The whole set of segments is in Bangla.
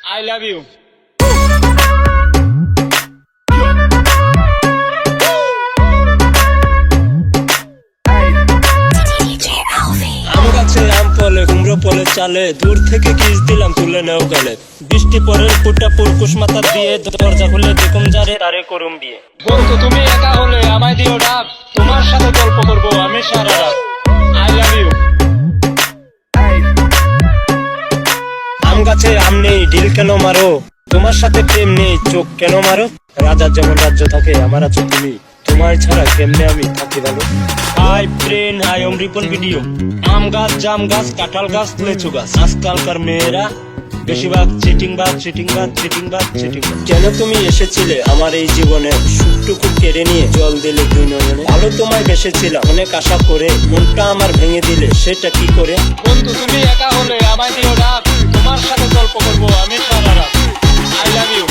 I love you. আম গাছে আম ফলে কুমড়ো ফলে চালে, দূর থেকে কিস দিলাম তুলে নেও গালে। বৃষ্টি পরের ফুটা পুরকুশ মাথা দিয়ে, দরজা খুলে দেখুম যারে তারে করুম বিয়ে। বন্ধু তুমি একা হলে আমায় দিও ডাক, তোমার সাথে গল্প করবো আমি সারা রাত। I love you. আম গাছে আম নেই ঢিল কেন মারো, তোমার সাথে প্রেম নেই চোখ কেন মারো। রাজার যেমন রাজ্য থাকে আমার আছো তুমি, তোমার ছাড়া কেমনে আমি থাকি ভালো। Hi friend, hi Ripon video. আম গাছ, জাম গাছ, কাঁঠাল গাছ, লেচু গাছ। আজকালকার মেয়েরা বেশিরভাগ চিটিং বাজ, চিটিং বাজ, চিটিং বাজ, চিটিং বাজ। কেন তুমি এসেছিলে আমার এই জীবনে, সুখটুকু কেড়ে নিয়ে জল দিলে দুই নয়নে। ভালো তোমায় বেসেছিলাম অনেক আশা করে, মনটা আমার ভেঙে দিলে সেটা কি করে। বন্ধু তুমি একা হলে আমায় দিও ডাক, তোমার সাথে গল্প করবো আমি সারা রাত। I love you.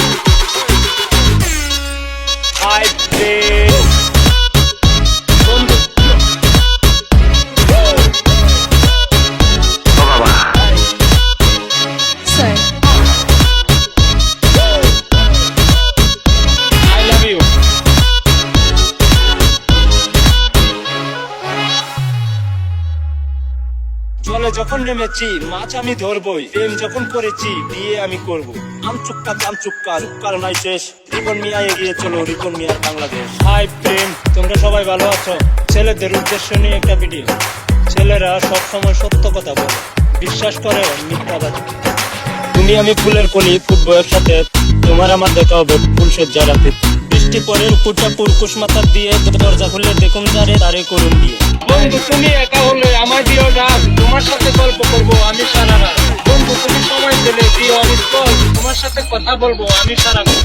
Hi friend, বন্ধু Sir. I love you. জলে যখন নেমেছি মাছ আমি ধরবই, প্রেম যখন করেছি বিয়ে আমি করব। আমচুক্কা চামচুক্কা চুক্কার নাই শেষ, রিপন মিয়া এগিয়ে চলো, রিপন মিয়ার বাংলাদেশ। হাই প্রেম, তোমরা সবাই ভালো আছো? ছেলেদের উদ্দেশ্য নিয়ে একটা ভিডিও। ছেলেরা সব সময় সত্য কথা বলে, বিশ্বাস করে মিথ্যাবাদী। তুমি আমি ফুলের কলি, ফুটবো একসাথে, তোমার আমার দেখা হবে ফুল সজ্জা রাতে। বৃষ্টি পরের ফুটা পুরকুশ মাথা দিয়ে, দরজা খুলে দেখুন যারে তারে করুন বিয়ে। বন্ধু তুমি একা হলে আমায় দিও ডাক, তোমার সাথে গল্প করবো আমি সারা রাত। বন্ধু তুমি সময় দিলে দিও আমি কল, তোমার সাথে কথা বলবো আমি সারা রাত।